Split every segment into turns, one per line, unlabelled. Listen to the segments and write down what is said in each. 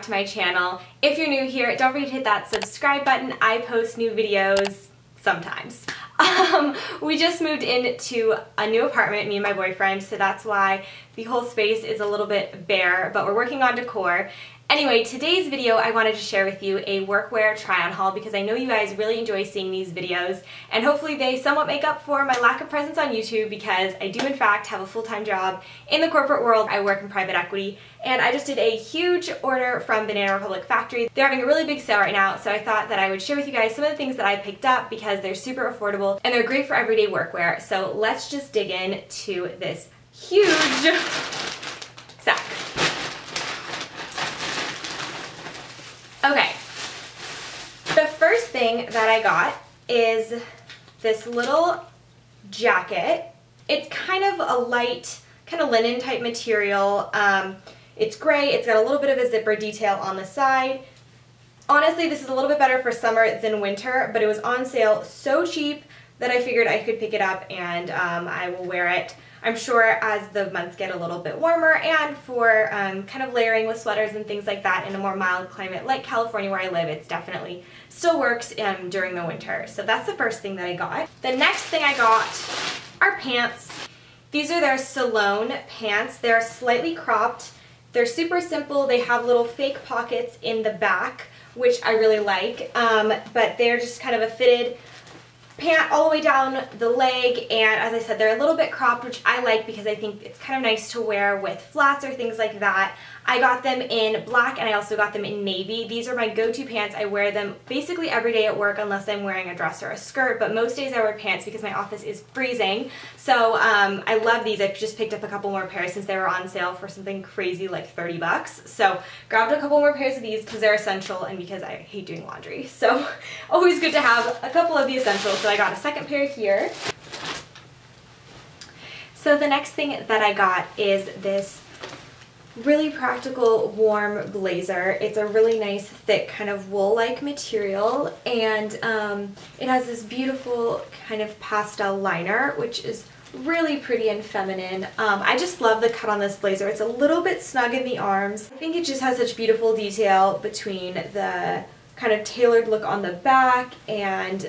to my channel. If you're new here, don't forget to hit that subscribe button. I post new videos sometimes. We just moved into a new apartment, me and my boyfriend, so that's why the whole space is a little bit bare, but we're working on decor. Anyway, today's video I wanted to share with you a workwear try-on haul because I know you guys really enjoy seeing these videos, and hopefully they somewhat make up for my lack of presence on YouTube because I do in fact have a full-time job in the corporate world. I work in private equity, and I just did a huge order from Banana Republic Factory. They're having a really big sale right now, so I thought that I would share with you guys some of the things that I picked up because they're super affordable and they're great for everyday workwear. So let's just dig into this huge sack. Okay, the first thing that I got is this little jacket. It's kind of a light, kind of linen type material. It's gray, it's got a little bit of a zipper detail on the side. Honestly, this is a little bit better for summer than winter, but it was on sale so cheap that I figured I could pick it up and I will wear it, I'm sure, as the months get a little bit warmer, and for kind of layering with sweaters and things like that in a more mild climate like California where I live. It's definitely still works during the winter. So that's the first thing that I got. The next thing I got are pants. These are their Salone Pants. They're slightly cropped. They're super simple. They have little fake pockets in the back, which I really like, but they're just kind of a fitted pant all the way down the leg, and as I said, they're a little bit cropped, which I like because I think it's kind of nice to wear with flats or things like that. I got them in black and I also got them in navy. These are my go-to pants. I wear them basically every day at work unless I'm wearing a dress or a skirt, but most days I wear pants because my office is freezing. So I love these. I just picked up a couple more pairs since they were on sale for something crazy like 30 bucks. So grabbed a couple more pairs of these because they're essential and because I hate doing laundry. So always good to have a couple of the essentials. So I got a second pair here. So the next thing that I got is this really practical warm blazer. It's a really nice thick kind of wool-like material, and it has this beautiful kind of pastel liner which is really pretty and feminine. I just love the cut on this blazer. It's a little bit snug in the arms. I think it just has such beautiful detail between the kind of tailored look on the back and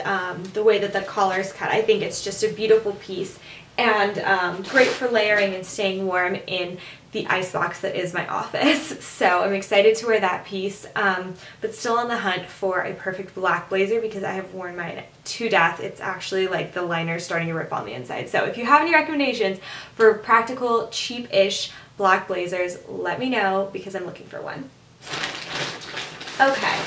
the way that the collar is cut. I think it's just a beautiful piece and great for layering and staying warm in the icebox that is my office. So I'm excited to wear that piece, but still on the hunt for a perfect black blazer because I have worn mine to death. It's actually like the liner's starting to rip on the inside. So if you have any recommendations for practical, cheap-ish black blazers, let me know because I'm looking for one. Okay.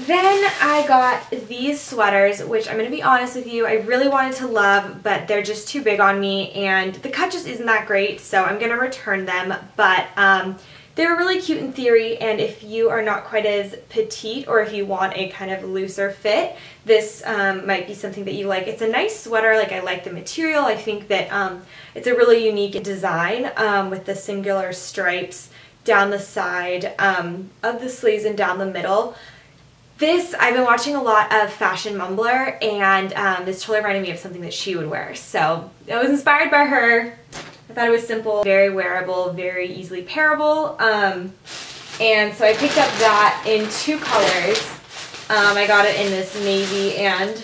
Then I got these sweaters, which I'm going to be honest with you, I really wanted to love, but they're just too big on me, and the cut just isn't that great, so I'm going to return them. But they were really cute in theory, and if you are not quite as petite or if you want a kind of looser fit, this might be something that you like. It's a nice sweater. Like, I like the material. I think that it's a really unique design with the singular stripes down the side of the sleeves and down the middle. This, I've been watching a lot of Fashion Mumbler, and this totally reminded me of something that she would wear. So I was inspired by her. I thought it was simple, very wearable, very easily pairable. And so I picked up that in two colors. I got it in this navy and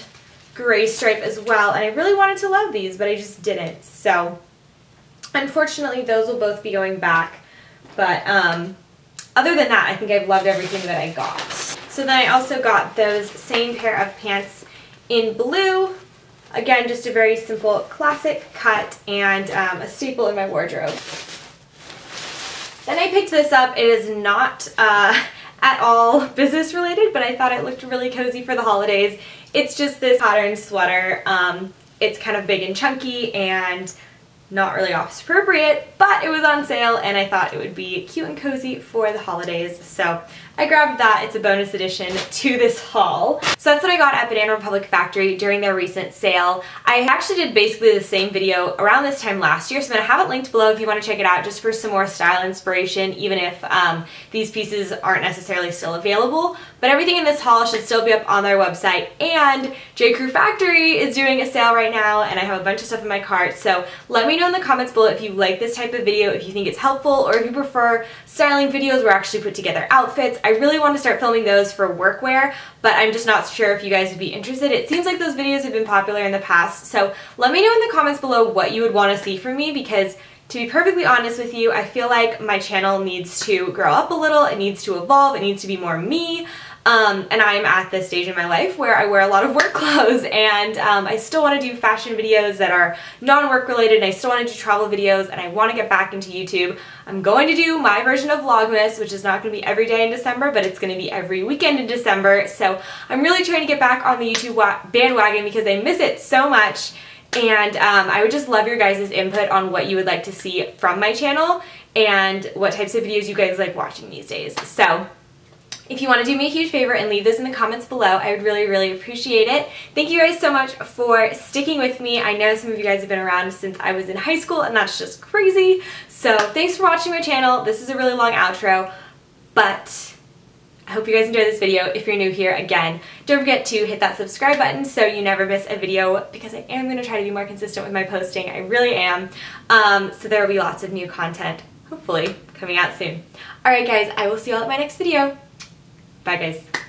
gray stripe as well. And I really wanted to love these, but I just didn't. So unfortunately, those will both be going back. But other than that, I think I've loved everything that I got. So then I also got those same pair of pants in blue. Again, just a very simple classic cut and a staple in my wardrobe. Then I picked this up. It is not at all business related, but I thought it looked really cozy for the holidays. It's just this patterned sweater. It's kind of big and chunky and not really office appropriate, but it was on sale and I thought it would be cute and cozy for the holidays. So I grabbed that. It's a bonus addition to this haul. So that's what I got at Banana Republic Factory during their recent sale. I actually did basically the same video around this time last year, so I'm going to have it linked below if you want to check it out just for some more style inspiration, even if these pieces aren't necessarily still available. But everything in this haul should still be up on their website, and J. Crew Factory is doing a sale right now, and I have a bunch of stuff in my cart. So let me know in the comments below if you like this type of video, if you think it's helpful, or if you prefer styling videos where I actually put together outfits. I really want to start filming those for workwear, but I'm just not sure if you guys would be interested. It seems like those videos have been popular in the past, so let me know in the comments below what you would want to see from me, because to be perfectly honest with you, I feel like my channel needs to grow up a little, it needs to evolve, it needs to be more me. And I'm at this stage in my life where I wear a lot of work clothes, and I still want to do fashion videos that are non-work related, and I still want to do travel videos, and I want to get back into YouTube. I'm going to do my version of Vlogmas, which is not going to be every day in December, but it's going to be every weekend in December. So I'm really trying to get back on the YouTube bandwagon because I miss it so much. And I would just love your guys' input on what you would like to see from my channel and what types of videos you guys like watching these days. So if you want to do me a huge favor and leave those in the comments below, I would really, really appreciate it. Thank you guys so much for sticking with me. I know some of you guys have been around since I was in high school, and that's just crazy. So thanks for watching my channel. This is a really long outro, but I hope you guys enjoyed this video. If you're new here, again, don't forget to hit that subscribe button so you never miss a video, because I am going to try to be more consistent with my posting. I really am. So there will be lots of new content, hopefully, coming out soon. Alright guys, I will see you all at my next video. Bye guys.